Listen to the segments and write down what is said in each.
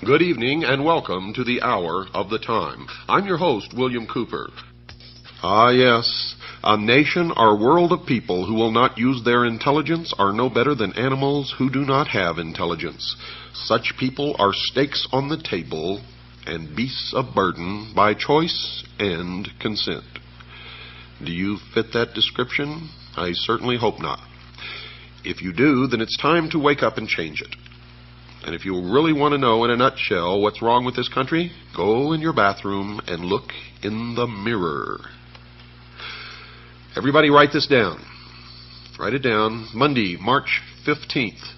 Good evening and welcome to the Hour of the Time. I'm your host, William Cooper. Ah, yes, a nation or world of people who will not use their intelligence are no better than animals who do not have intelligence. Such people are stakes on the table and beasts of burden by choice and consent. Do you fit that description? I certainly hope not. If you do, then it's time to wake up and change it. And if you really want to know in a nutshell what's wrong with this country, go in your bathroom and look in the mirror. Everybody write this down. Write it down. Monday, March 15th.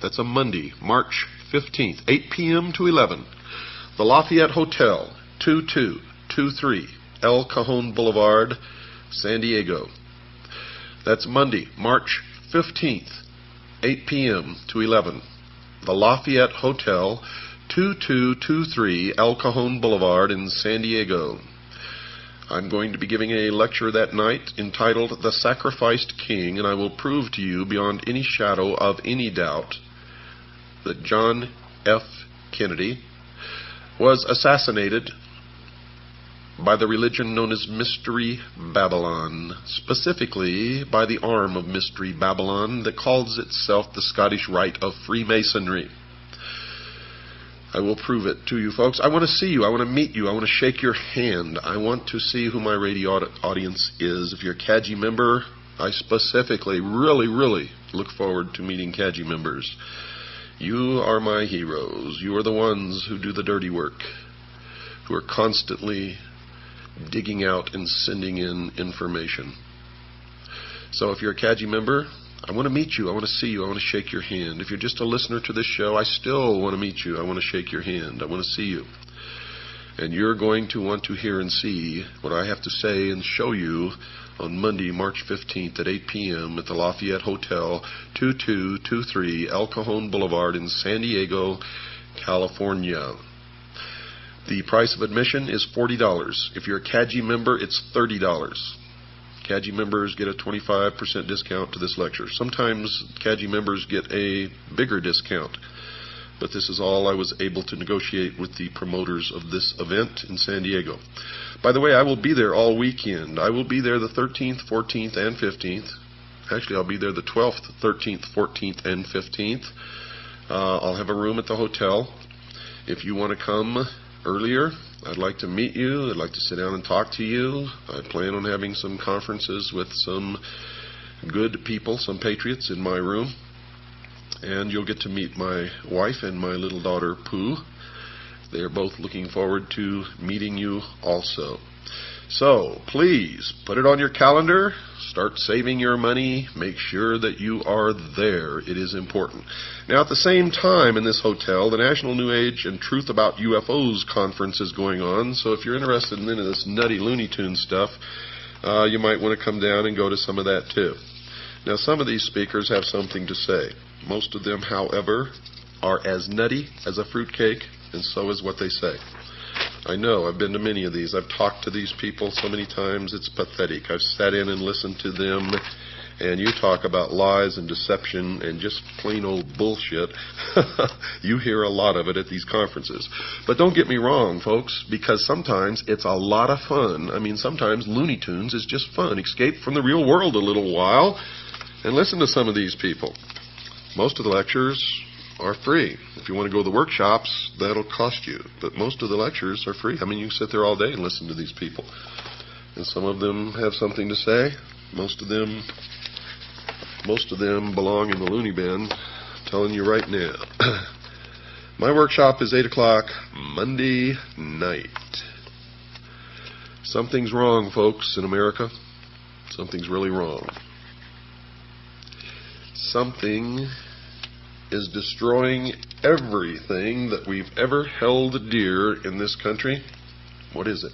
That's a Monday, March 15th, 8 p.m. to 11. The Lafayette Hotel, 2223 El Cajon Boulevard, San Diego. That's Monday, March 15th, 8 p.m. to 11. The Lafayette Hotel, 2223 El Cajon Boulevard in San Diego. I'm going to be giving a lecture that night entitled The Sacrificed King, and I will prove to you beyond any shadow of any doubt that John F. Kennedy was assassinated by the religion known as Mystery Babylon, specifically by the arm of Mystery Babylon that calls itself the Scottish Rite of Freemasonry. I will prove it to you folks. I want to see you. I want to meet you. I want to shake your hand. I want to see who my radio audience is. If you're a CAGI member, I specifically really look forward to meeting CAGI members. You are my heroes. You are the ones who do the dirty work, who are constantly digging out and sending in information. So if you're a CAGI member, I want to meet you. I want to see you. I want to shake your hand. If you're just a listener to this show, I still want to meet you. I want to shake your hand. I want to see you. And you're going to want to hear and see what I have to say and show you on Monday, March 15th at 8 p.m. at the Lafayette Hotel, 2223 El Cajon Boulevard in San Diego, California. The price of admission is $40. If you're a CAGI member, it's $30. CAGI members get a 25% discount to this lecture. Sometimes CAGI members get a bigger discount, but this is all I was able to negotiate with the promoters of this event in San Diego. By the way, I will be there all weekend. I will be there the 13th, 14th, and 15th. Actually, I'll be there the 12th, 13th, 14th, and 15th. I'll have a room at the hotel. If you want to come earlier, I'd like to meet you. I'd like to sit down and talk to you. I plan on having some conferences with some good people, some patriots in my room. And you'll get to meet my wife and my little daughter, Pooh. They are both looking forward to meeting you also. So, please, put it on your calendar. Start saving your money. Make sure that you are there. It is important. Now, at the same time in this hotel, the National New Age and Truth About UFOs conference is going on. So if you're interested in any of this nutty Looney Tune stuff, you might want to come down and go to some of that too. Now, some of these speakers have something to say. Most of them, however, are as nutty as a fruitcake, and so is what they say. I know. I've been to many of these. I've talked to these people so many times, it's pathetic. I've sat in and listened to them, and you talk about lies and deception and just plain old bullshit. You hear a lot of it at these conferences. But don't get me wrong, folks, because sometimes it's a lot of fun. I mean, sometimes Looney Tunes is just fun. Escape from the real world a little while and listen to some of these people. Most of the lectures are free. If you want to go to the workshops, that'll cost you. But most of the lectures are free. I mean, you can sit there all day and listen to these people. And some of them have something to say. Most of them belong in the loony bin. I'm telling you right now. My workshop is 8 o'clock Monday night. Something's wrong, folks, in America. Something's really wrong. Something is destroying everything that we've ever held dear in this country. What is it?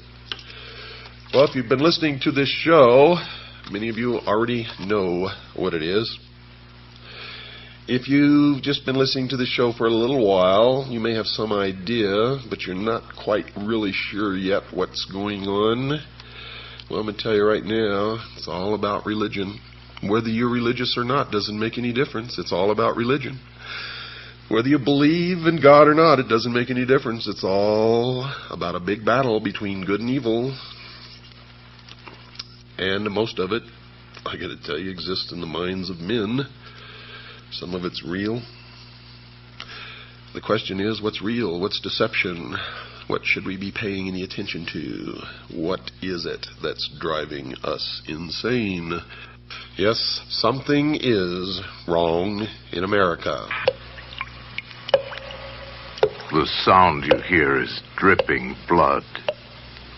Well, if you've been listening to this show, many of you already know what it is. If you've just been listening to the show for a little while, you may have some idea, but you're not quite really sure yet what's going on. Well, I'm going to tell you right now, it's all about religion. Whether you're religious or not doesn't make any difference. It's all about religion. Whether you believe in God or not, it doesn't make any difference. It's all about a big battle between good and evil. And most of it, I got to tell you, exists in the minds of men. Some of it's real. The question is, what's real? What's deception? What should we be paying any attention to? What is it that's driving us insane? Yes, something is wrong in America. The sound you hear is dripping blood.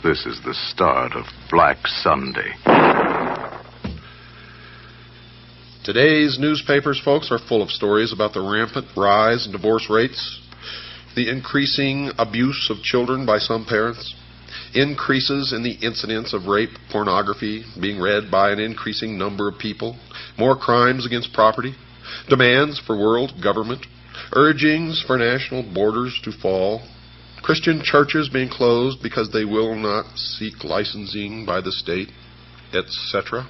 This is the start of Black Sunday. Today's newspapers, folks, are full of stories about the rampant rise in divorce rates, the increasing abuse of children by some parents, increases in the incidence of rape pornography being read by an increasing number of people, more crimes against property, demands for world government, urgings for national borders to fall, Christian churches being closed because they will not seek licensing by the state, etc.,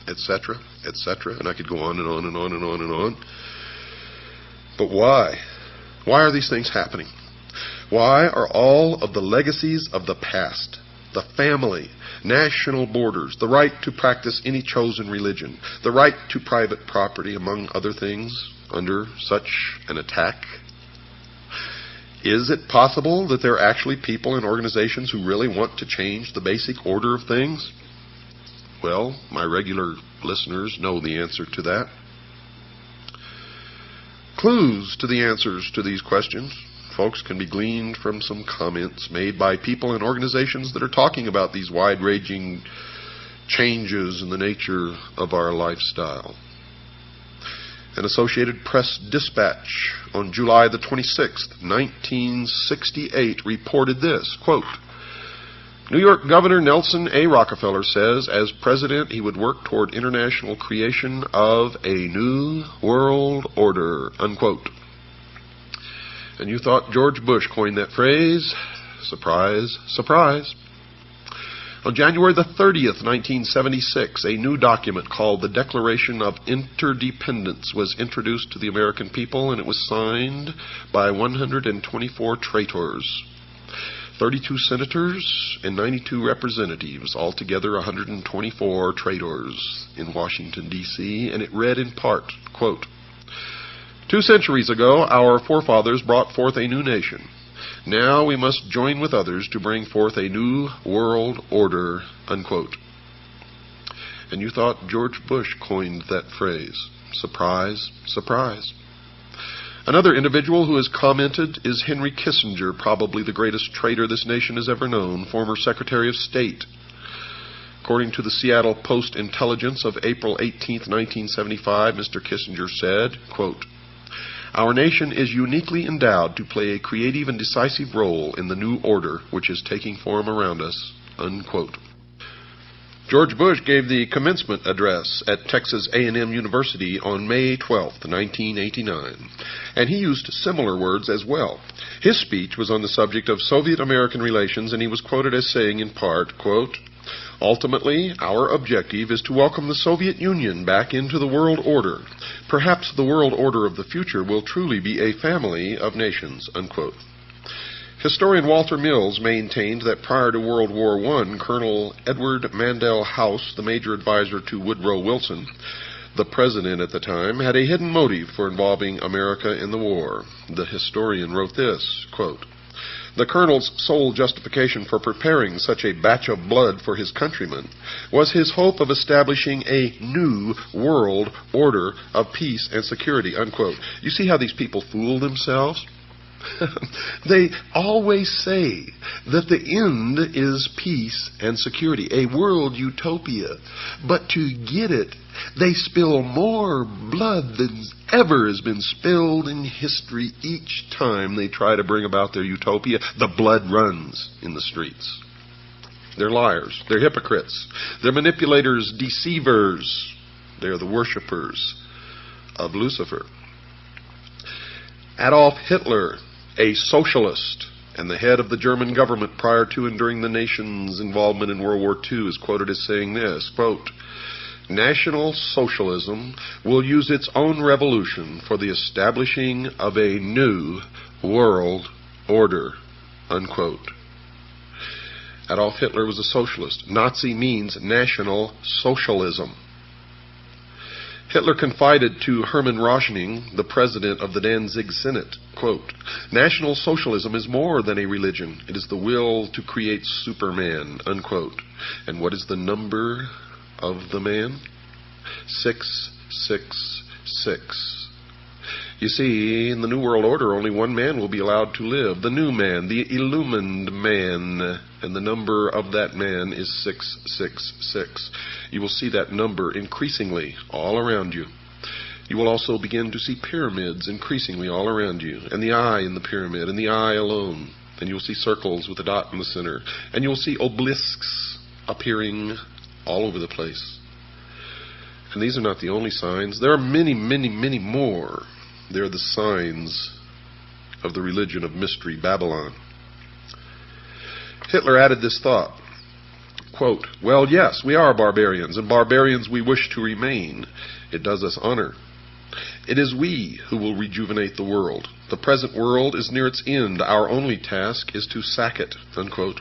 etc., etc., and I could go on and on and on and on and on. But why? Why are these things happening? Why are all of the legacies of the past, the family, national borders, the right to practice any chosen religion, the right to private property, among other things, under such an attack? Is it possible that there are actually people and organizations who really want to change the basic order of things? Well, my regular listeners know the answer to that. Clues to the answers to these questions, folks, can be gleaned from some comments made by people and organizations that are talking about these wide-ranging changes in the nature of our lifestyle. An Associated Press dispatch on July the 26th, 1968 reported this, quote, New York Governor Nelson A. Rockefeller says as president he would work toward international creation of a new world order, unquote. And you thought George Bush coined that phrase? Surprise, surprise. On January the 30th, 1976, a new document called the Declaration of Interdependence was introduced to the American people, and it was signed by 124 traitors. 32 senators and 92 representatives, altogether 124 traitors in Washington, D.C., and it read in part, quote, 2 centuries ago, our forefathers brought forth a new nation. Now we must join with others to bring forth a new world order, unquote. And you thought George Bush coined that phrase. Surprise, surprise. Another individual who has commented is Henry Kissinger, probably the greatest traitor this nation has ever known, former Secretary of State. According to the Seattle Post-Intelligence of April 18, 1975, Mr. Kissinger said, quote, Our nation is uniquely endowed to play a creative and decisive role in the new order which is taking form around us, unquote. George Bush gave the commencement address at Texas A&M University on May 12, 1989, and he used similar words as well. His speech was on the subject of Soviet-American relations, and he was quoted as saying in part, quote, Ultimately, our objective is to welcome the Soviet Union back into the world order. Perhaps the world order of the future will truly be a family of nations, unquote. Historian Walter Mills maintained that prior to World War I, Colonel Edward Mandell House, the major advisor to Woodrow Wilson, the president at the time, had a hidden motive for involving America in the war. The historian wrote this, quote, The colonel's sole justification for preparing such a batch of blood for his countrymen was his hope of establishing a new world order of peace and security, unquote. You see how these people fool themselves? They always say that the end is peace and security, a world utopia. But to get it, they spill more blood than ever has been spilled in history. Each time they try to bring about their utopia, the blood runs in the streets. They're liars. They're hypocrites. They're manipulators, deceivers. They're the worshipers of Lucifer. Adolf Hitler, a socialist and the head of the German government prior to and during the nation's involvement in World War II, is quoted as saying this, quote, National Socialism will use its own revolution for the establishing of a new world order, unquote. Adolf Hitler was a socialist. Nazi means National Socialism. Hitler confided to Hermann Röschning, the president of the Danzig Senate, quote, "National Socialism is more than a religion. It is the will to create Superman," unquote. And what is the number of the man? 666. You see, in the New World Order, only one man will be allowed to live, the new man, the illumined man, and the number of that man is 666. You will see that number increasingly all around you. You will also begin to see pyramids increasingly all around you, and the eye in the pyramid, and the eye alone. And you will see circles with a dot in the center, and you will see obelisks appearing all over the place. And these are not the only signs. There are many, many, many more. They're the signs of the religion of mystery, Babylon. Hitler added this thought, quote, "Well, yes, we are barbarians, and barbarians we wish to remain. It does us honor. It is we who will rejuvenate the world. The present world is near its end. Our only task is to sack it," unquote.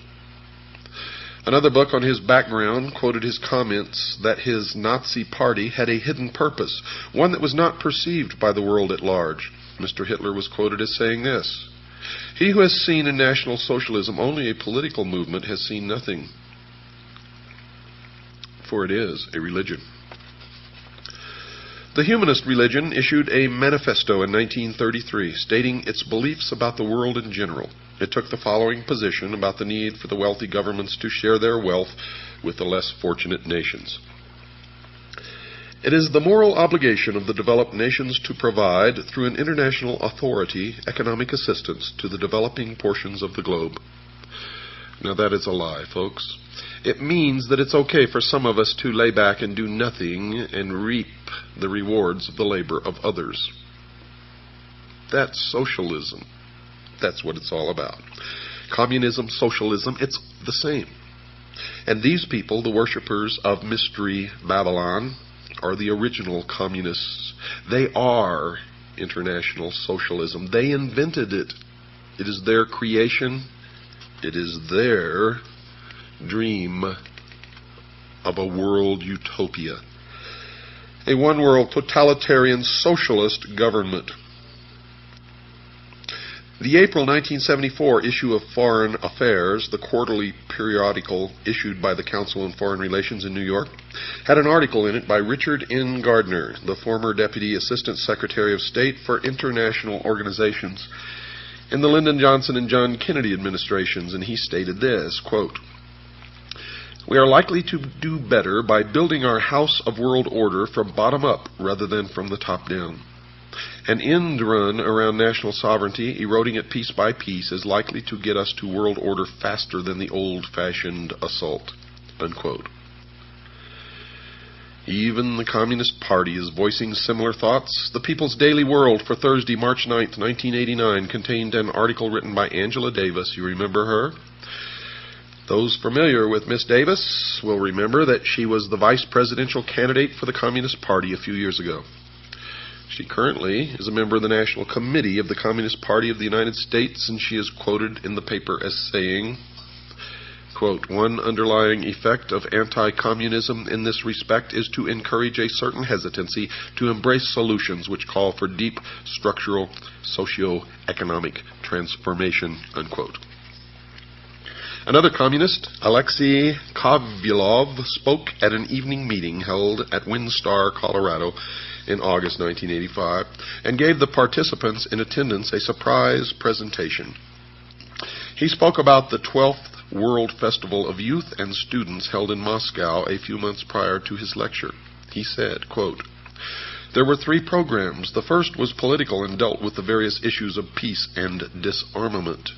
Another book on his background quoted his comments that his Nazi party had a hidden purpose, one that was not perceived by the world at large. Mr. Hitler was quoted as saying this, "He who has seen in National Socialism only a political movement has seen nothing, for it is a religion." The humanist religion issued a manifesto in 1933 stating its beliefs about the world in general. It took the following position about the need for the wealthy governments to share their wealth with the less fortunate nations. It is the moral obligation of the developed nations to provide, through an international authority, economic assistance to the developing portions of the globe. Now that is a lie, folks. It means that it's okay for some of us to lay back and do nothing and reap the rewards of the labor of others. That's socialism. That's what it's all about. Communism, socialism, it's the same. And these people, the worshippers of Mystery Babylon, are the original communists. They are international socialism. They invented it. It is their creation. It is their dream of a world utopia. A one-world totalitarian socialist government. The April 1974 issue of Foreign Affairs, the quarterly periodical issued by the Council on Foreign Relations in New York, had an article in it by Richard N. Gardner, the former Deputy Assistant Secretary of State for International Organizations in the Lyndon Johnson and John Kennedy administrations, and he stated this, quote, "We are likely to do better by building our house of world order from bottom up rather than from the top down. An end run around national sovereignty, eroding it piece by piece, is likely to get us to world order faster than the old-fashioned assault," unquote. Even the Communist Party is voicing similar thoughts. The People's Daily World for Thursday, March 9th, 1989, contained an article written by Angela Davis. You remember her? Those familiar with Miss Davis will remember that she was the vice presidential candidate for the Communist Party a few years ago. She currently is a member of the National Committee of the Communist Party of the United States, and she is quoted in the paper as saying, quote, "One underlying effect of anti-communism in this respect is to encourage a certain hesitancy to embrace solutions which call for deep structural socio-economic transformation," unquote. Another communist, Alexei Kovylov, spoke at an evening meeting held at Windstar, Colorado, in August 1985, and gave the participants in attendance a surprise presentation. He spoke about the 12th World Festival of Youth and Students held in Moscow a few months prior to his lecture. He said, quote, "There were 3 programs. The first was political and dealt with the various issues of peace and disarmament.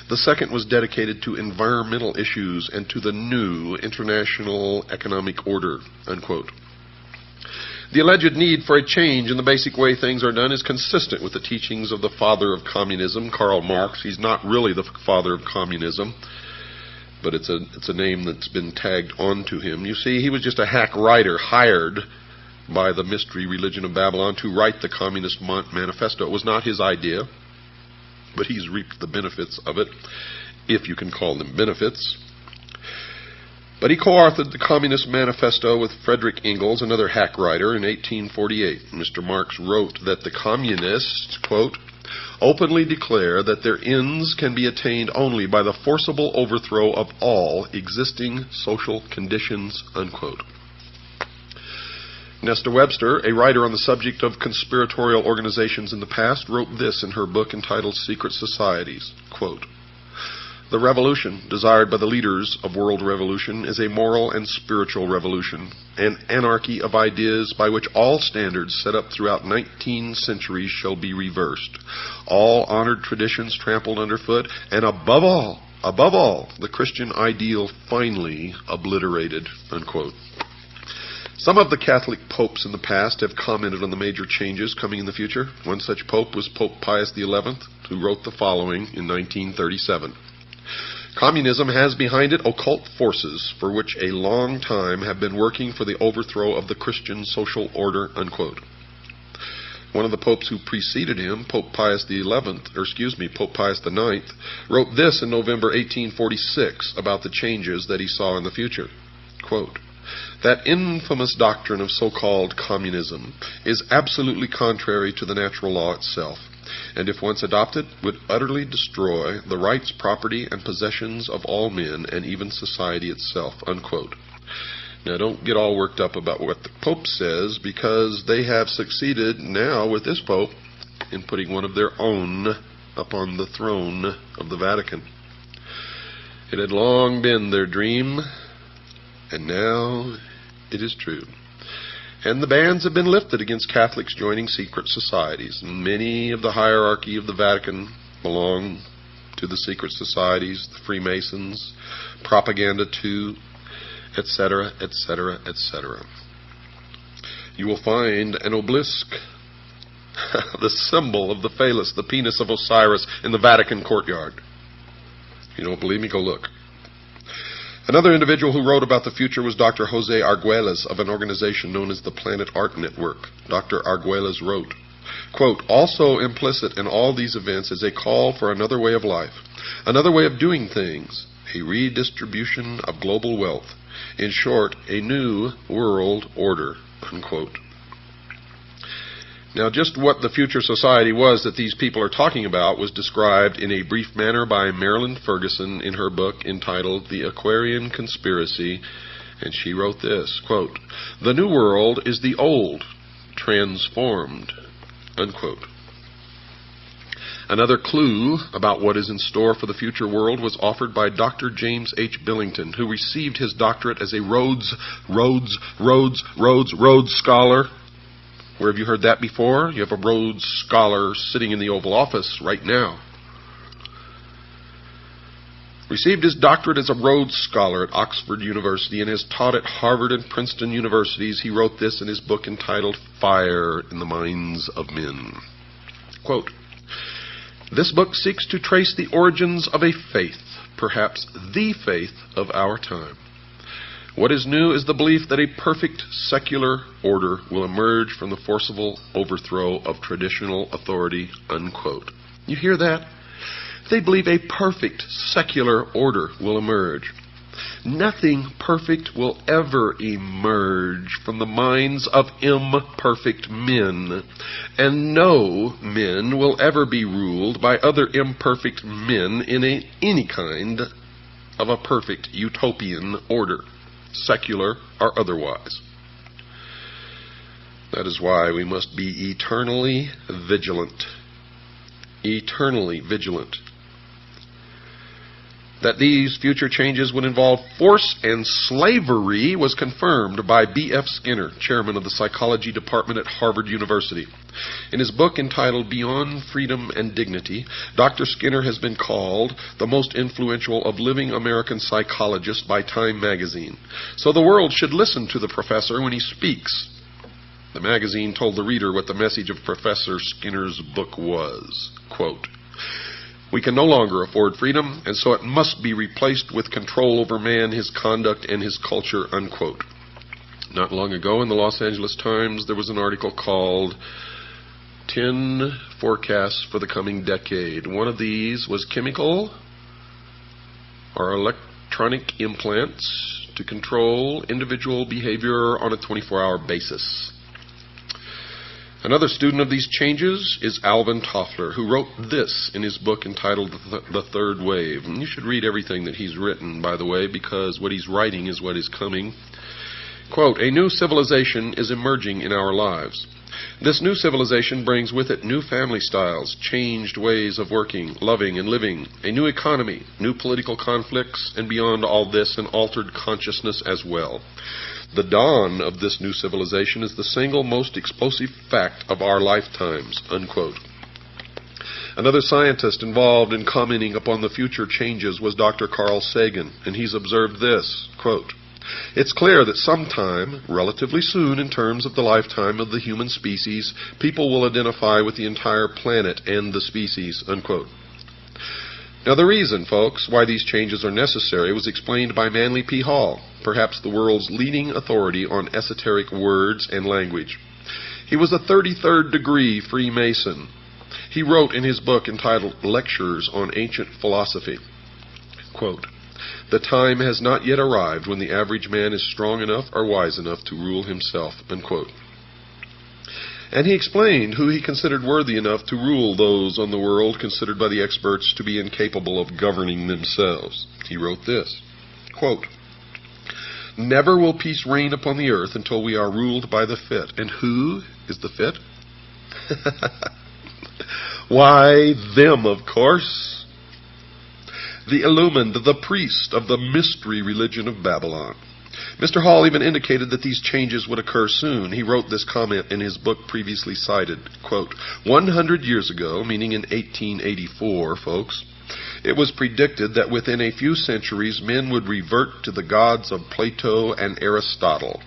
The second was dedicated to environmental issues and to the new international economic order," unquote. The alleged need for a change in the basic way things are done is consistent with the teachings of the father of communism, Karl Marx. He's not really the father of communism. but it's a name that's been tagged onto him. You see, he was just a hack writer hired by the mystery religion of Babylon to write the Communist Manifesto. It was not his idea, but he's reaped the benefits of it, if you can call them benefits. But he co-authored the Communist Manifesto with Frederick Engels, another hack writer, in 1848. Mr. Marx wrote that the communists, quote, openly declare that their ends can be attained only by the forcible overthrow of all existing social conditions, unquote. Nesta Webster, a writer on the subject of conspiratorial organizations in the past, wrote this in her book entitled Secret Societies, quote, the revolution desired by the leaders of world revolution is a moral and spiritual revolution, an anarchy of ideas by which all standards set up throughout 19 centuries shall be reversed, all honored traditions trampled underfoot, and above all, the Christian ideal finally obliterated, unquote. Some of the Catholic popes in the past have commented on the major changes coming in the future. One such pope was Pope Pius XI, who wrote the following in 1937. Communism has behind it occult forces for which a long time have been working for the overthrow of the Christian social order, unquote. One of the popes who preceded him, Pope Pius IX, wrote this in November 1846 about the changes that he saw in the future. Quote, that infamous doctrine of so-called communism is absolutely contrary to the natural law itself, and if once adopted, would utterly destroy the rights, property, and possessions of all men, and even society itself, unquote. Now, don't get all worked up about what the Pope says, because they have succeeded now with this Pope in putting one of their own upon the throne of the Vatican. It had long been their dream, and now it is true. And the bans have been lifted against Catholics joining secret societies. And many of the hierarchy of the Vatican belong to the secret societies, the Freemasons, Propaganda 2, etc., etc., etc. You will find an obelisk, the symbol of the phallus, the penis of Osiris, in the Vatican courtyard. If you don't believe me, go look. Another individual who wrote about the future was Dr. Jose Arguelles of an organization known as the Planet Art Network. Dr. Arguelles wrote, quote, also implicit in all these events is a call for another way of life, another way of doing things, a redistribution of global wealth, in short, a new world order, unquote. Now, just what the future society was that these people are talking about was described in a brief manner by Marilyn Ferguson in her book entitled The Aquarian Conspiracy, and she wrote this, quote, the new world is the old, transformed, unquote. Another clue about what is in store for the future world was offered by Dr. James H. Billington, who received his doctorate as a Rhodes Scholar. Where have you heard that before? You have a Rhodes Scholar sitting in the Oval Office right now. Received his doctorate as a Rhodes Scholar at Oxford University and has taught at Harvard and Princeton universities. He wrote this in his book entitled Fire in the Minds of Men. Quote, this book seeks to trace the origins of a faith, perhaps the faith of our time. What is new is the belief that a perfect secular order will emerge from the forcible overthrow of traditional authority, unquote. You hear that? They believe a perfect secular order will emerge. Nothing perfect will ever emerge from the minds of imperfect men, and no men will ever be ruled by other imperfect men in any kind of a perfect utopian order, secular or otherwise. That is why we must be eternally vigilant. Eternally vigilant. That these future changes would involve force and slavery was confirmed by B.F. Skinner, chairman of the psychology department at Harvard University. In his book entitled Beyond Freedom and Dignity, Dr. Skinner has been called the most influential of living American psychologists by Time magazine. So the world should listen to the professor when he speaks. The magazine told the reader what the message of Professor Skinner's book was. Quote, We can no longer afford freedom, and so it must be replaced with control over man, his conduct, and his culture, unquote. Not long ago in the Los Angeles Times, there was an article called 10 Forecasts for the Coming Decade. One of these was chemical or electronic implants to control individual behavior on a 24-hour basis. Another student of these changes is Alvin Toffler, who wrote this in his book entitled The Third Wave. And you should read everything that he's written, by the way, because what he's writing is what is coming. Quote, "A new civilization is emerging in our lives. This new civilization brings with it new family styles, changed ways of working, loving, and living, a new economy, new political conflicts, and beyond all this, an altered consciousness as well. The dawn of this new civilization is the single most explosive fact of our lifetimes," unquote. Another scientist involved in commenting upon the future changes was Dr. Carl Sagan, and he's observed this, quote, "It's clear that sometime, relatively soon in terms of the lifetime of the human species, people will identify with the entire planet and the species," unquote. Now the reason, folks, why these changes are necessary was explained by Manly P. Hall, perhaps the world's leading authority on esoteric words and language. He was a 33rd degree Freemason. He wrote in his book entitled Lectures on Ancient Philosophy, quote, "The time has not yet arrived when the average man is strong enough or wise enough to rule himself," unquote. And he explained who he considered worthy enough to rule those on the world considered by the experts to be incapable of governing themselves. He wrote this, quote, "Never will peace reign upon the earth until we are ruled by the fit." And who is the fit? Why, them, of course. The illumined, the priest of the mystery religion of Babylon. Mr. Hall even indicated that these changes would occur soon. He wrote this comment in his book previously cited, quote, 100 years ago, meaning in 1884, folks, it was predicted that within a few centuries men would revert to the gods of Plato and Aristotle.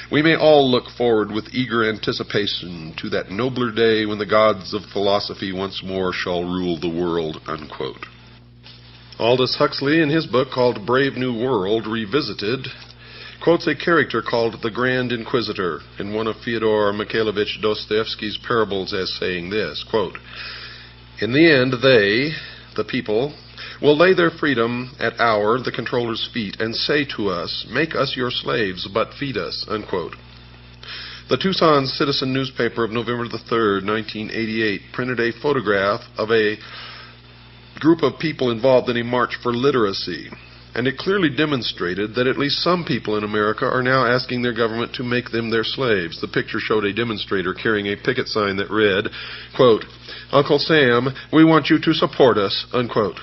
We may all look forward with eager anticipation to that nobler day when the gods of philosophy once more shall rule the world, unquote. Aldous Huxley, in his book called Brave New World Revisited, quotes a character called the Grand Inquisitor in one of Fyodor Mikhailovich Dostoevsky's parables as saying this, quote, "In the end they, the people, will lay their freedom at our, the controller's feet, and say to us, 'Make us your slaves, but feed us,'" unquote. The Tucson Citizen newspaper of November the 3rd, 1988, printed a photograph of a group of people involved in a march for literacy, and it clearly demonstrated that at least some people in America are now asking their government to make them their slaves. The picture showed a demonstrator carrying a picket sign that read, quote, "Uncle Sam, we want you to support us," unquote.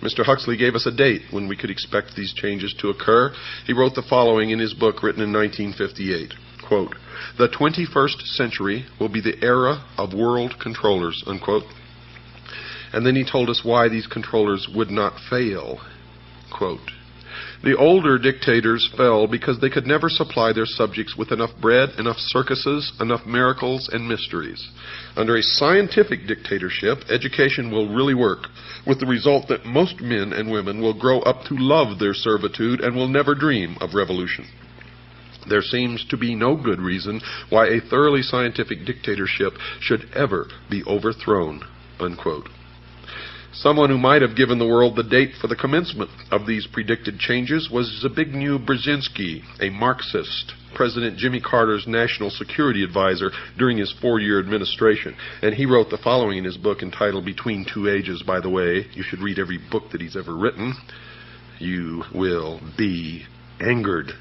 Mr. Huxley gave us a date when we could expect these changes to occur. He wrote the following in his book written in 1958, quote, "The 21st century will be the era of world controllers," unquote. And then he told us why these controllers would not fail. Quote, "The older dictators fell because they could never supply their subjects with enough bread, enough circuses, enough miracles and mysteries. Under a scientific dictatorship, education will really work, with the result that most men and women will grow up to love their servitude and will never dream of revolution. There seems to be no good reason why a thoroughly scientific dictatorship should ever be overthrown," unquote. Someone who might have given the world the date for the commencement of these predicted changes was Zbigniew Brzezinski, a Marxist, President Jimmy Carter's national security advisor during his 4-year administration. And he wrote the following in his book entitled Between Two Ages, by the way. You should read every book that he's ever written. You will be angered.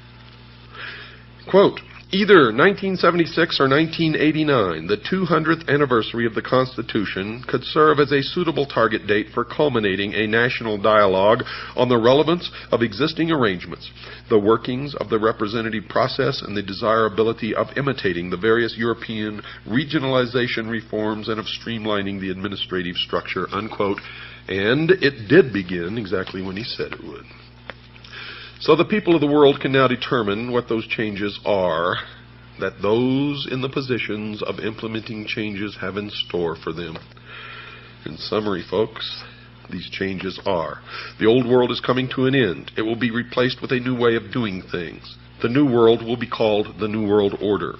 Quote, "Either 1976 or 1989, the 200th anniversary of the Constitution, could serve as a suitable target date for culminating a national dialogue on the relevance of existing arrangements, the workings of the representative process, and the desirability of imitating the various European regionalization reforms and of streamlining the administrative structure," unquote. And it did begin exactly when he said it would. So the people of the world can now determine what those changes are that those in the positions of implementing changes have in store for them. In summary, folks, these changes are. The old world is coming to an end. It will be replaced with a new way of doing things. The new world will be called the New World Order.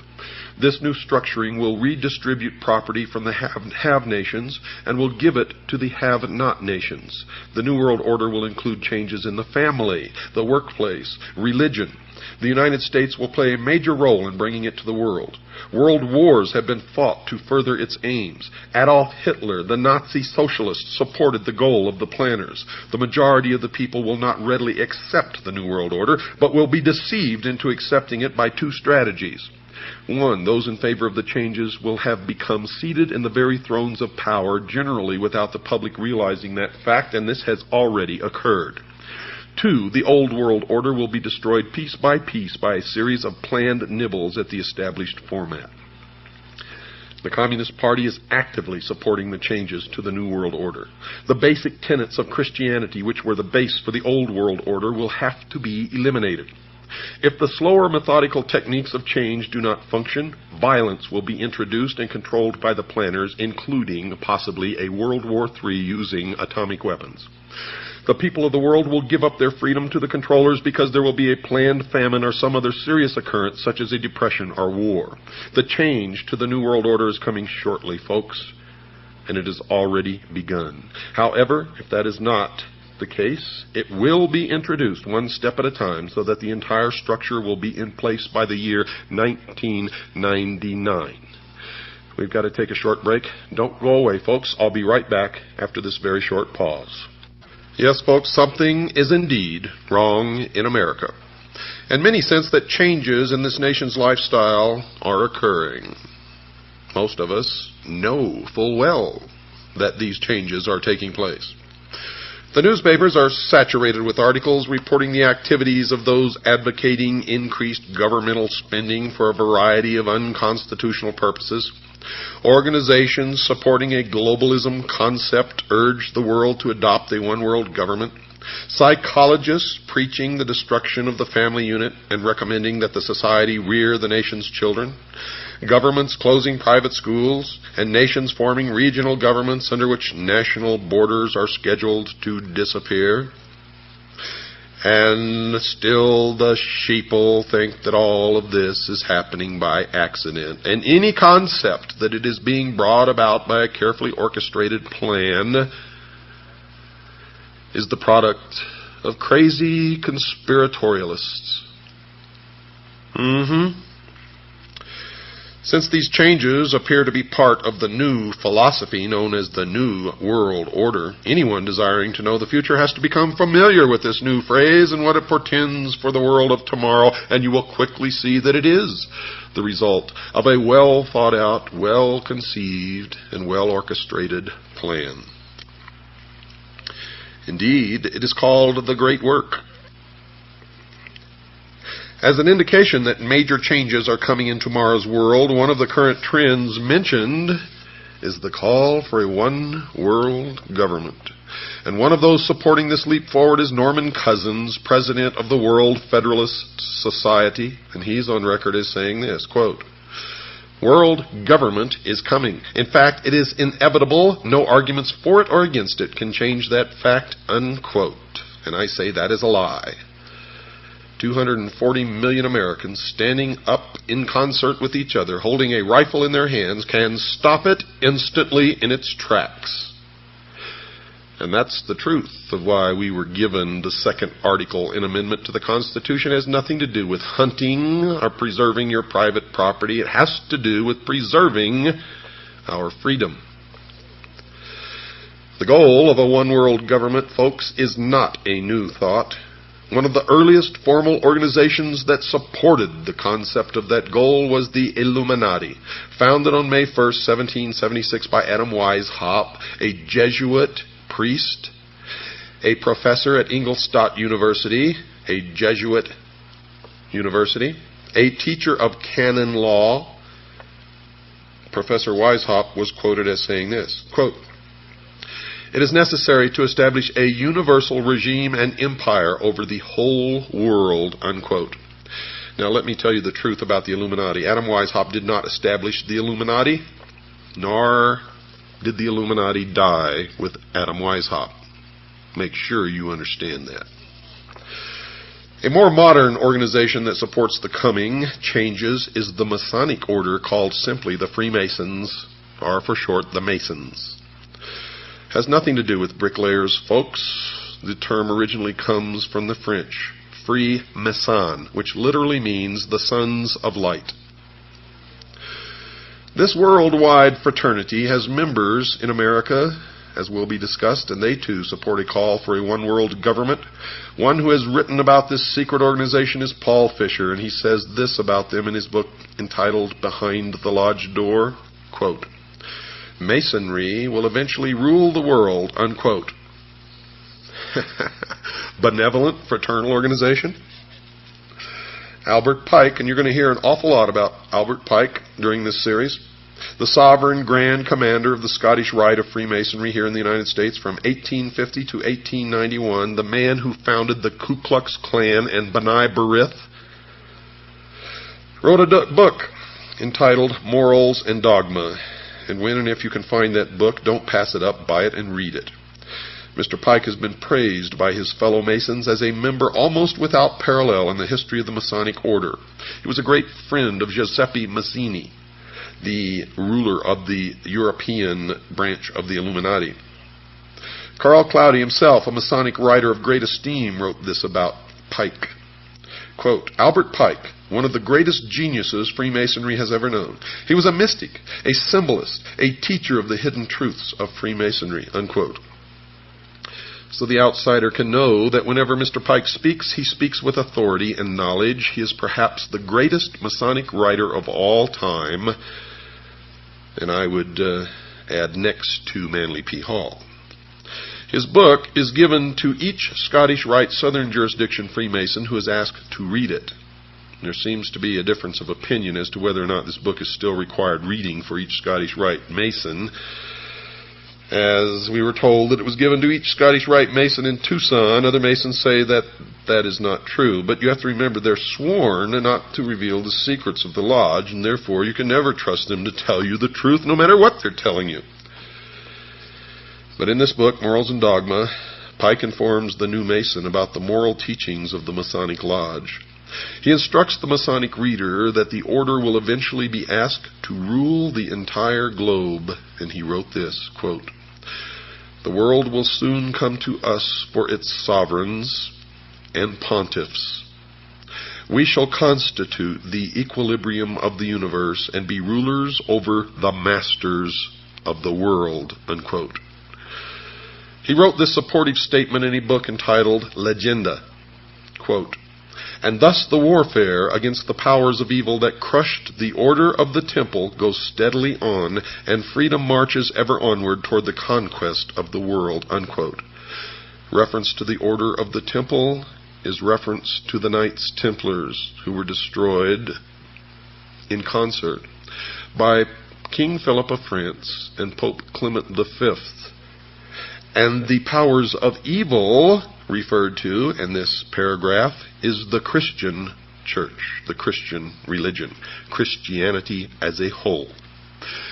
This new structuring will redistribute property from the have nations and will give it to the have-not nations. The New World Order will include changes in the family, the workplace, religion. The United States will play a major role in bringing it to the world. World wars have been fought to further its aims. Adolf Hitler, the Nazi socialist, supported the goal of the planners. The majority of the people will not readily accept the New World Order, but will be deceived into accepting it by two strategies. One, those in favor of the changes will have become seated in the very thrones of power, generally without the public realizing that fact, and this has already occurred. Two, the old world order will be destroyed piece by a series of planned nibbles at the established format. The Communist Party is actively supporting the changes to the New World Order. The basic tenets of Christianity, which were the base for the old world order, will have to be eliminated. If the slower methodical techniques of change do not function, violence will be introduced and controlled by the planners, including possibly a World War III using atomic weapons. The people of the world will give up their freedom to the controllers because there will be a planned famine or some other serious occurrence such as a depression or war. The change to the New World Order is coming shortly, folks, and it has already begun. However, if that is not the case, it will be introduced one step at a time so that the entire structure will be in place by the year 1999. We've got to take a short break. Don't go away, folks. I'll be right back after this very short pause. Yes, folks, something is indeed wrong in America. And many sense that changes in this nation's lifestyle are occurring. Most of us know full well that these changes are taking place. The newspapers are saturated with articles reporting the activities of those advocating increased governmental spending for a variety of unconstitutional purposes. Organizations supporting a globalism concept urge the world to adopt a one-world government. Psychologists preaching the destruction of the family unit and recommending that the society rear the nation's children. Governments closing private schools, and nations forming regional governments under which national borders are scheduled to disappear. And still the sheeple think that all of this is happening by accident. And any concept that it is being brought about by a carefully orchestrated plan is the product of crazy conspiratorialists. Since these changes appear to be part of the new philosophy known as the New World Order, anyone desiring to know the future has to become familiar with this new phrase and what it portends for the world of tomorrow, and you will quickly see that it is the result of a well-thought-out, well-conceived, and well-orchestrated plan. Indeed, it is called the Great Work. As an indication that major changes are coming in tomorrow's world, one of the current trends mentioned is the call for a one-world government. And one of those supporting this leap forward is Norman Cousins, president of the World Federalist Society, and he's on record as saying this, quote, "World government is coming. In fact, it is inevitable. No arguments for it or against it can change that fact," unquote. And I say that is a lie. 240 million Americans standing up in concert with each other, holding a rifle in their hands, can stop it instantly in its tracks. And that's the truth of why we were given the second article in amendment to the Constitution. It has nothing to do with hunting or preserving your private property. It has to do with preserving our freedom. The goal of a one-world government, folks, is not a new thought. One of the earliest formal organizations that supported the concept of that goal was the Illuminati, founded on May 1st, 1776 by Adam Weishaupt, a Jesuit priest, a professor at Ingolstadt University, a Jesuit university, a teacher of canon law. Professor Weishaupt was quoted as saying this, quote, "It is necessary to establish a universal regime and empire over the whole world," unquote. Now let me tell you the truth about the Illuminati. Adam Weishaupt did not establish the Illuminati, nor did the Illuminati die with Adam Weishaupt. Make sure you understand that. A more modern organization that supports the coming changes is the Masonic order, called simply the Freemasons, or for short, the Masons. Has nothing to do with bricklayers, folks. The term originally comes from the French, Freemason, which literally means the sons of light. This worldwide fraternity has members in America, as will be discussed, and they too support a call for a one-world government. One who has written about this secret organization is Paul Fisher, and he says this about them in his book entitled Behind the Lodge Door, quote, "Masonry will eventually rule the world," unquote. Benevolent fraternal organization? Albert Pike, and you're going to hear an awful lot about Albert Pike during this series, the sovereign grand commander of the Scottish Rite of Freemasonry here in the United States from 1850 to 1891, the man who founded the Ku Klux Klan and B'nai B'rith, wrote a book entitled Morals and Dogma. And when and if you can find that book, don't pass it up, buy it and read it. Mr. Pike has been praised by his fellow Masons as a member almost without parallel in the history of the Masonic order. He was a great friend of Giuseppe Mazzini, the ruler of the European branch of the Illuminati. Carl Cloudy himself, a Masonic writer of great esteem, wrote this about Pike. Quote, "Albert Pike, one of the greatest geniuses Freemasonry has ever known. He was a mystic, a symbolist, a teacher of the hidden truths of Freemasonry," unquote. So the outsider can know that whenever Mr. Pike speaks, he speaks with authority and knowledge. He is perhaps the greatest Masonic writer of all time, and I would add next to Manly P. Hall. His book is given to each Scottish Rite Southern Jurisdiction Freemason who is asked to read it. There seems to be a difference of opinion as to whether or not this book is still required reading for each Scottish Rite Mason, as we were told that it was given to each Scottish Rite Mason in Tucson. Other Masons say that that is not true, but you have to remember they're sworn not to reveal the secrets of the lodge, and therefore you can never trust them to tell you the truth no matter what they're telling you. But in this book, Morals and Dogma, Pike informs the new Mason about the moral teachings of the Masonic Lodge. He instructs the Masonic reader that the order will eventually be asked to rule the entire globe, and he wrote this, quote, "The world will soon come to us for its sovereigns and pontiffs. We shall constitute the equilibrium of the universe and be rulers over the masters of the world," unquote. He wrote this supportive statement in a book entitled Legenda, quote, "And thus the warfare against the powers of evil that crushed the order of the temple goes steadily on, and freedom marches ever onward toward the conquest of the world," unquote. Reference to the order of the temple is reference to the Knights Templars, who were destroyed in concert by King Philip of France and Pope Clement V. And the powers of evil referred to in this paragraph is the Christian church, the Christian religion, Christianity as a whole.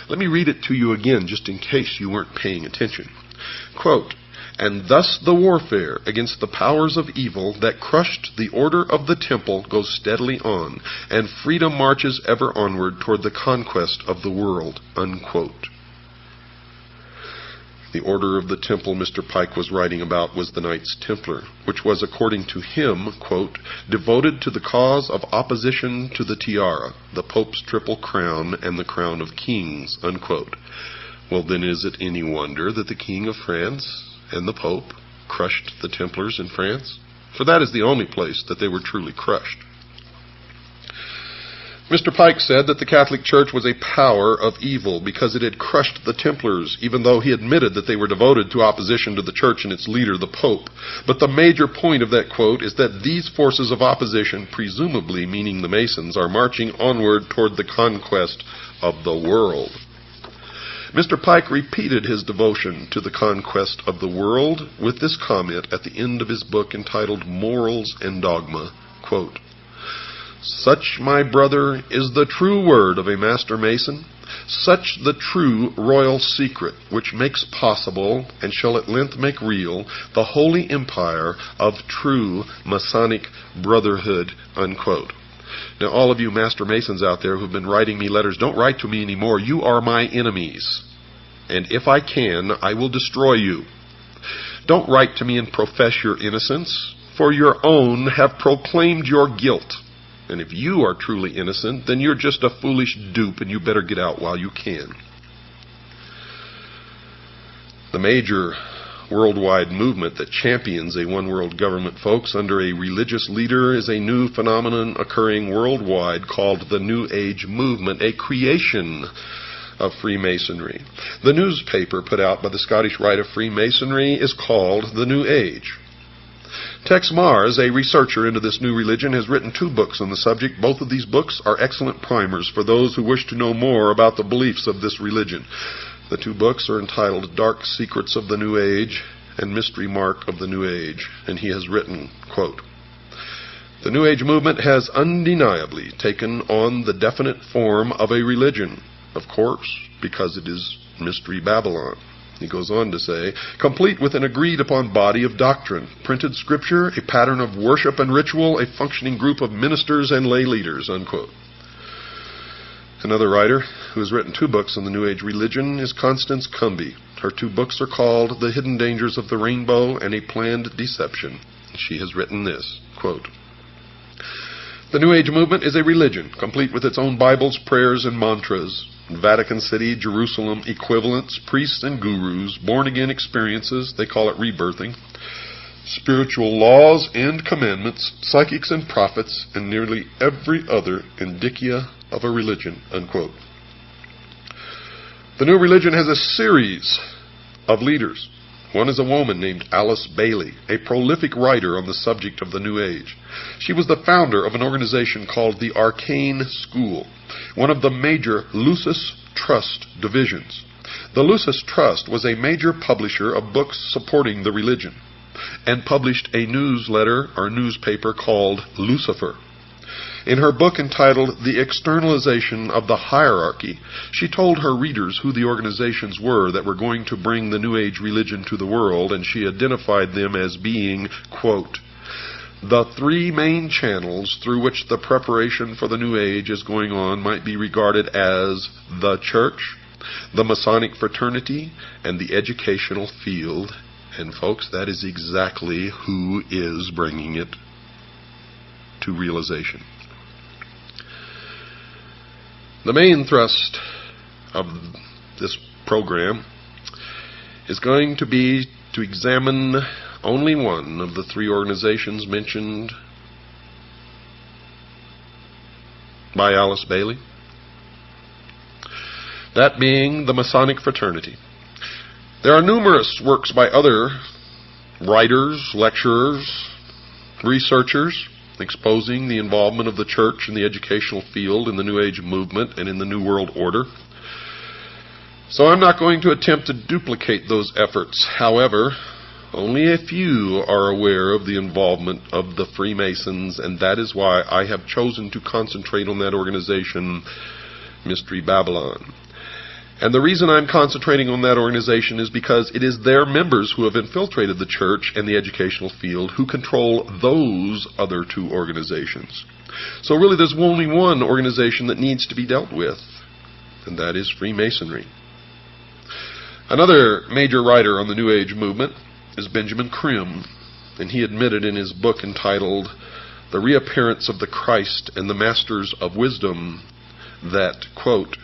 Let me read it to you again, just in case you weren't paying attention. Quote, "And thus the warfare against the powers of evil that crushed the order of the temple goes steadily on, and freedom marches ever onward toward the conquest of the world," unquote. The order of the temple Mr. Pike was writing about was the Knights Templar, which was, according to him, quote, "devoted to the cause of opposition to the tiara, the Pope's triple crown, and the crown of kings," unquote. Well, then is it any wonder that the King of France and the Pope crushed the Templars in France? For that is the only place that they were truly crushed. Mr. Pike said that the Catholic Church was a power of evil because it had crushed the Templars, even though he admitted that they were devoted to opposition to the Church and its leader, the Pope. But the major point of that quote is that these forces of opposition, presumably meaning the Masons, are marching onward toward the conquest of the world. Mr. Pike repeated his devotion to the conquest of the world with this comment at the end of his book entitled Morals and Dogma, quote, "Such, my brother, is the true word of a Master Mason, such the true royal secret, which makes possible, and shall at length make real, the holy empire of true Masonic brotherhood, unquote. Now, all of you Master Masons out there who've been writing me letters, don't write to me anymore. You are my enemies. And if I can, I will destroy you. Don't write to me and profess your innocence, for your own have proclaimed your guilt. And if you are truly innocent, then you're just a foolish dupe, and you better get out while you can. The major worldwide movement that champions a one-world government, folks, under a religious leader is a new phenomenon occurring worldwide called the New Age movement, a creation of Freemasonry. The newspaper put out by the Scottish Rite of Freemasonry is called The New Age. Tex Mars, a researcher into this new religion, has written 2 books on the subject. Both of these books are excellent primers for those who wish to know more about the beliefs of this religion. The 2 books are entitled Dark Secrets of the New Age and Mystery Mark of the New Age, and he has written, quote, "The New Age movement has undeniably taken on the definite form of a religion, of course, because it is Mystery Babylon." He goes on to say, "complete with an agreed-upon body of doctrine, printed scripture, a pattern of worship and ritual, a functioning group of ministers and lay leaders," unquote. Another writer who has written 2 books on the New Age religion is Constance Cumby. Her 2 books are called The Hidden Dangers of the Rainbow and A Planned Deception. She has written this, quote, "The New Age movement is a religion, complete with its own Bibles, prayers, and mantras, Vatican City, Jerusalem equivalents, priests and gurus, born-again experiences, they call it rebirthing, spiritual laws and commandments, psychics and prophets, and nearly every other indicia of a religion," unquote. The new religion has a series of leaders. One is a woman named Alice Bailey, a prolific writer on the subject of the New Age. She was the founder of an organization called the Arcane School, one of the major Lucis Trust divisions. The Lucis Trust was a major publisher of books supporting the religion and published a newsletter or newspaper called Lucifer. In her book entitled The Externalization of the Hierarchy, she told her readers who the organizations were that were going to bring the New Age religion to the world, and she identified them as being, quote, "the 3 main channels through which the preparation for the New Age is going on might be regarded as the Church, the Masonic fraternity, and the educational field." And folks, that is exactly who is bringing it to realization. The main thrust of this program is going to be to examine only one of the 3 organizations mentioned by Alice Bailey, that being the Masonic fraternity. There are numerous works by other writers, lecturers, researchers, exposing the involvement of the church in the educational field in the New Age movement and in the New World Order. So I'm not going to attempt to duplicate those efforts. However, only a few are aware of the involvement of the Freemasons, and that is why I have chosen to concentrate on that organization, Mystery Babylon. And the reason I'm concentrating on that organization is because it is their members who have infiltrated the church and the educational field who control those other 2 organizations. So really there's only one organization that needs to be dealt with, and that is Freemasonry. Another major writer on the New Age movement is Benjamin Krim, and he admitted in his book entitled The Reappearance of the Christ and the Masters of Wisdom that, quote,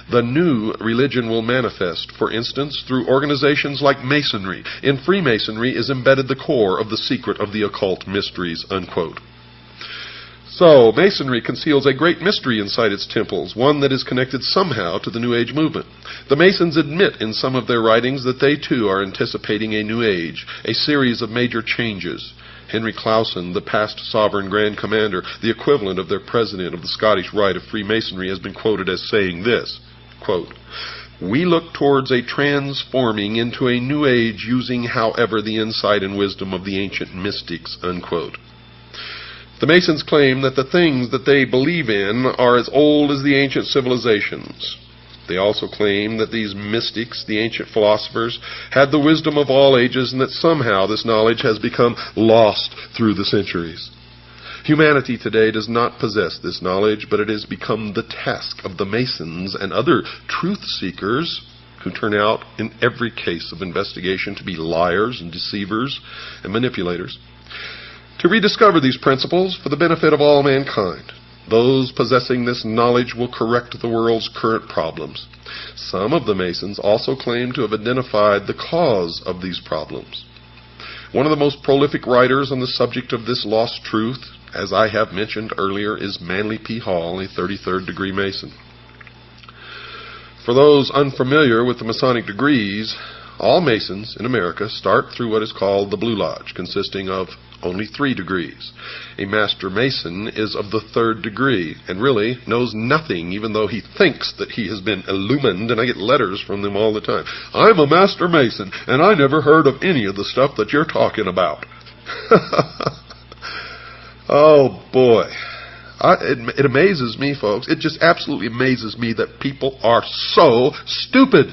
"the new religion will manifest, for instance, through organizations like Masonry. In Freemasonry is embedded the core of the secret of the occult mysteries," unquote. So, Masonry conceals a great mystery inside its temples, one that is connected somehow to the New Age movement. The Masons admit in some of their writings that they too are anticipating a New Age, a series of major changes. Henry Clausen, the past sovereign grand commander, the equivalent of their president of the Scottish Rite of Freemasonry, has been quoted as saying this, quote, "We look towards a transforming into a new age using, however, the insight and wisdom of the ancient mystics," unquote. The Masons claim that the things that they believe in are as old as the ancient civilizations. They also claim that these mystics, the ancient philosophers, had the wisdom of all ages and that somehow this knowledge has become lost through the centuries. Humanity today does not possess this knowledge, but it has become the task of the Masons and other truth-seekers who turn out in every case of investigation to be liars and deceivers and manipulators, to rediscover these principles for the benefit of all mankind. Those possessing this knowledge will correct the world's current problems. Some of the Masons also claim to have identified the cause of these problems. One of the most prolific writers on the subject of this lost truth, as I have mentioned earlier, is Manly P. Hall, a 33rd degree Mason. For those unfamiliar with the Masonic degrees, all Masons in America start through what is called the Blue Lodge, consisting of only 3 degrees. A Master Mason is of the 3rd degree and really knows nothing, even though he thinks that he has been illumined, and I get letters from them all the time. I'm a Master Mason, and I never heard of any of the stuff that you're talking about. Oh, boy. It amazes me, folks. It just absolutely amazes me that people are so stupid.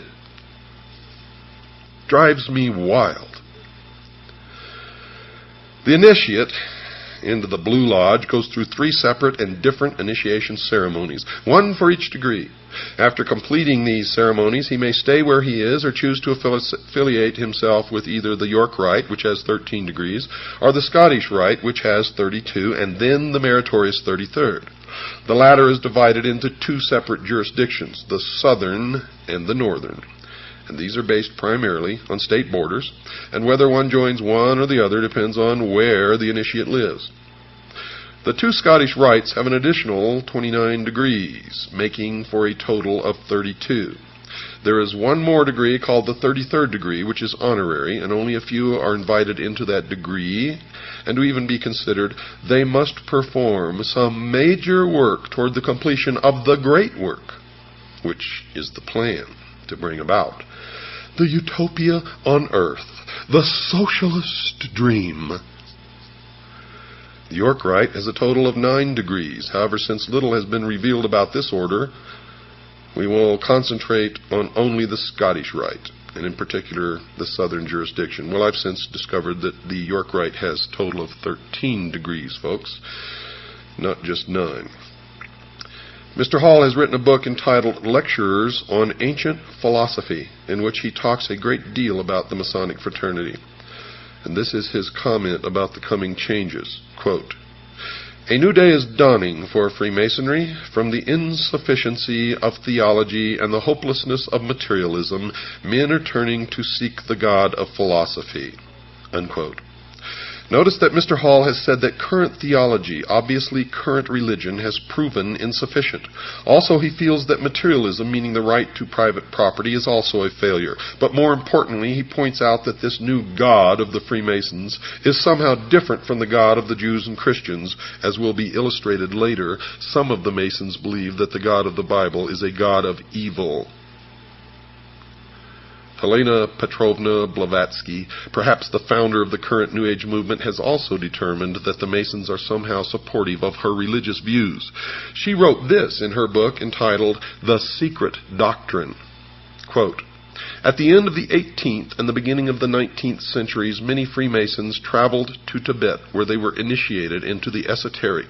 Drives me wild. The initiate into the Blue Lodge goes through 3 separate and different initiation ceremonies, one for each degree. After completing these ceremonies, he may stay where he is or choose to affiliate himself with either the York Rite, which has 13 degrees, or the Scottish Rite, which has 32, and then the meritorious 33rd. The latter is divided into 2 separate jurisdictions, the Southern and the Northern. And these are based primarily on state borders, and whether one joins one or the other depends on where the initiate lives. The 2 Scottish rites have an additional 29 degrees, making for a total of 32. There is one more degree called the 33rd degree, which is honorary, and only a few are invited into that degree, and to even be considered, they must perform some major work toward the completion of the great work, which is the plan to bring about the utopia on earth, the socialist dream. The York Rite has a total of 9 degrees. However, since little has been revealed about this order, we will concentrate on only the Scottish Rite, and in particular the Southern jurisdiction. Well, I've since discovered that the York Rite has a total of 13 degrees, folks, not just 9. Mr. Hall has written a book entitled Lectures on Ancient Philosophy, in which he talks a great deal about the Masonic fraternity. And this is his comment about the coming changes. Quote, "A new day is dawning for Freemasonry. From the insufficiency of theology and the hopelessness of materialism, men are turning to seek the God of philosophy." Unquote. Notice that Mr. Hall has said that current theology, obviously current religion, has proven insufficient. Also, he feels that materialism, meaning the right to private property, is also a failure. But more importantly, he points out that this new God of the Freemasons is somehow different from the God of the Jews and Christians. As will be illustrated later, some of the Masons believe that the God of the Bible is a God of evil. Helena Petrovna Blavatsky, perhaps the founder of the current New Age movement, has also determined that the Masons are somehow supportive of her religious views. She wrote this in her book entitled The Secret Doctrine. Quote, "At the end of the 18th and the beginning of the 19th centuries, many Freemasons traveled to Tibet, where they were initiated into the esoteric,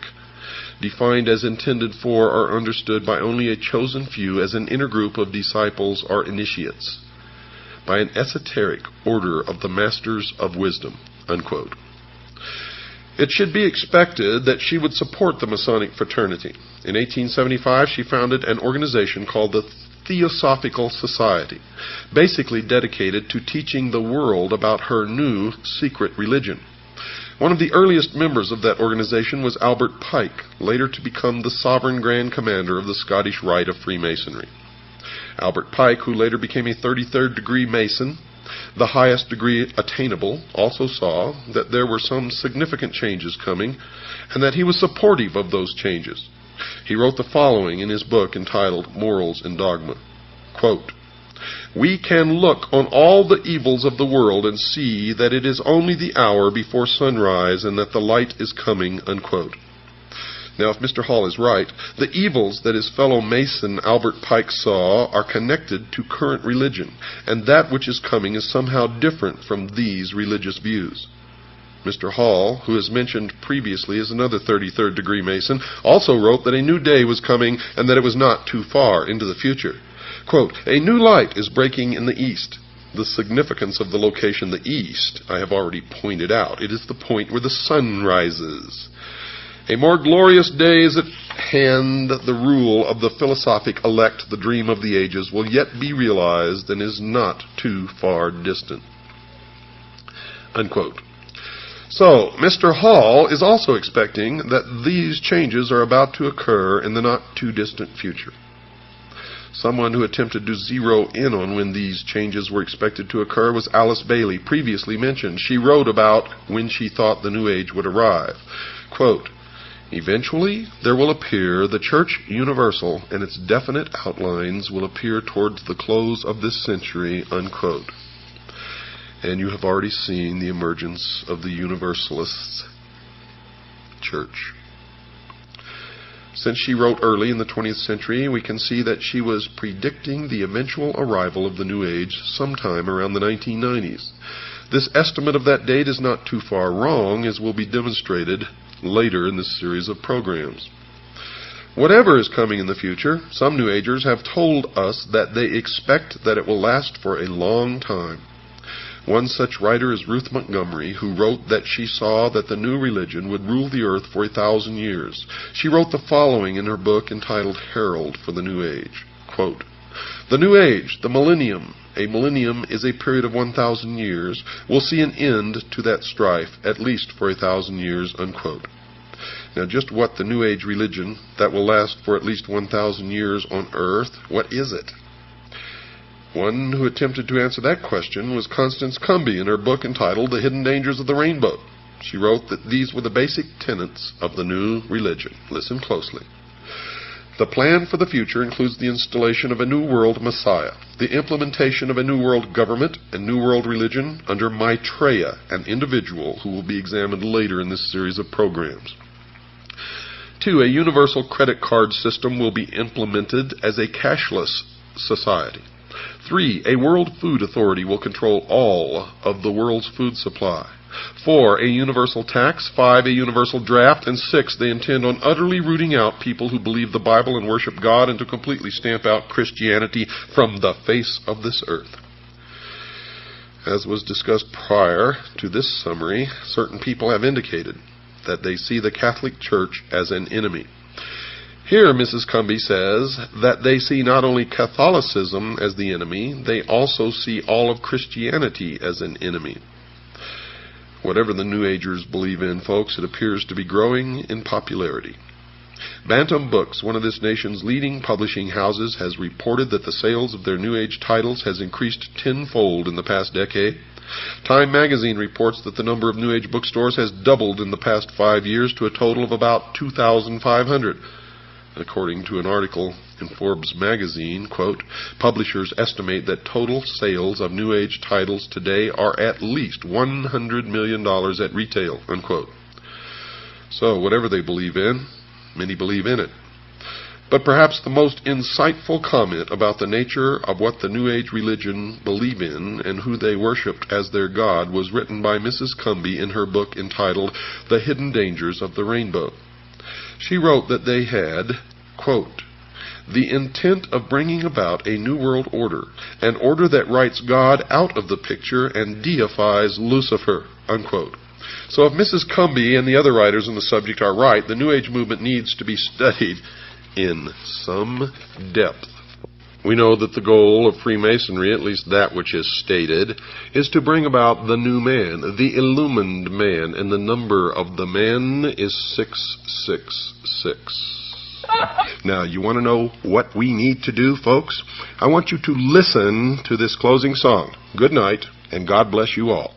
defined as intended for or understood by only a chosen few as an inner group of disciples or initiates, by an esoteric order of the Masters of Wisdom." Unquote. It should be expected that she would support the Masonic fraternity. In 1875, she founded an organization called the Theosophical Society, basically dedicated to teaching the world about her new secret religion. One of the earliest members of that organization was Albert Pike, later to become the Sovereign Grand Commander of the Scottish Rite of Freemasonry. Albert Pike, who later became a 33rd degree Mason, the highest degree attainable, also saw that there were some significant changes coming and that he was supportive of those changes. He wrote the following in his book entitled Morals and Dogma. Quote, "We can look on all the evils of the world and see that it is only the hour before sunrise and that the light is coming." Unquote. Now, if Mr. Hall is right, the evils that his fellow Mason Albert Pike saw are connected to current religion, and that which is coming is somehow different from these religious views. Mr. Hall, who is mentioned previously as another 33rd degree Mason, also wrote that a new day was coming and that it was not too far into the future. Quote, "A new light is breaking in the east." The significance of the location, the east, I have already pointed out. It is the point where the sun rises. A more glorious day is at hand. The rule of the philosophic elect, the dream of the ages, will yet be realized and is not too far distant. Unquote. So, Mr. Hall is also expecting that these changes are about to occur in the not-too-distant future. Someone who attempted to zero in on when these changes were expected to occur was Alice Bailey, previously mentioned. She wrote about when she thought the New Age would arrive. Quote, "Eventually there will appear the Church Universal, and its definite outlines will appear towards the close of this century," unquote. And you have already seen the emergence of the Universalist Church. Since she wrote early in the 20th century, we can see that she was predicting the eventual arrival of the New Age sometime around the 1990s. This estimate of that date is not too far wrong, as will be demonstrated later in this series of programs. Whatever is coming in the future, some New Agers have told us that they expect that it will last for a long time. One such writer is Ruth Montgomery, who wrote that she saw that the new religion would rule the earth for 1,000 years. She wrote the following in her book entitled Herald for the New Age. Quote, "The New Age, the millennium, a millennium is a period of 1,000 years, will see an end to that strife, at least for 1,000 years, unquote. Now, just what the New Age religion that will last for at least 1,000 years on earth, what is it? One who attempted to answer that question was Constance Cumby in her book entitled The Hidden Dangers of the Rainbow. She wrote that these were the basic tenets of the new religion. Listen closely. The plan for the future includes the installation of a New World Messiah, the implementation of a New World government and New World religion under Maitreya, an individual who will be examined later in this series of programs. 2. A universal credit card system will be implemented as a cashless society. 3. A World Food Authority will control all of the world's food supply. 4. A universal tax. 5. A universal draft. And 6. They intend on utterly rooting out people who believe the Bible and worship God, and to completely stamp out Christianity from the face of this earth. As was discussed prior to this summary, certain people have indicated that they see the Catholic Church as an enemy. Here, Mrs. Cumby says that they see not only Catholicism as the enemy, they also see all of Christianity as an enemy. Whatever the New Agers believe in, folks, it appears to be growing in popularity. Bantam Books, one of this nation's leading publishing houses, has reported that the sales of their New Age titles has increased tenfold in the past decade. Time magazine reports that the number of New Age bookstores has doubled in the past 5 years to a total of about 2,500. According to an article in Forbes magazine, quote, "Publishers estimate that total sales of New Age titles today are at least $100 million at retail," unquote. So, whatever they believe in, many believe in it. But perhaps the most insightful comment about the nature of what the New Age religion believe in and who they worshipped as their God was written by Mrs. Cumby in her book entitled The Hidden Dangers of the Rainbow. She wrote that they had, quote, "the intent of bringing about a new world order, an order that writes God out of the picture and deifies Lucifer," unquote. So if Mrs. Cumby and the other writers on the subject are right, the New Age movement needs to be studied in some depth. We know that the goal of Freemasonry, at least that which is stated, is to bring about the new man, the illumined man, and the number of the man is 666. Now, you want to know what we need to do, folks? I want you to listen to this closing song. Good night, and God bless you all.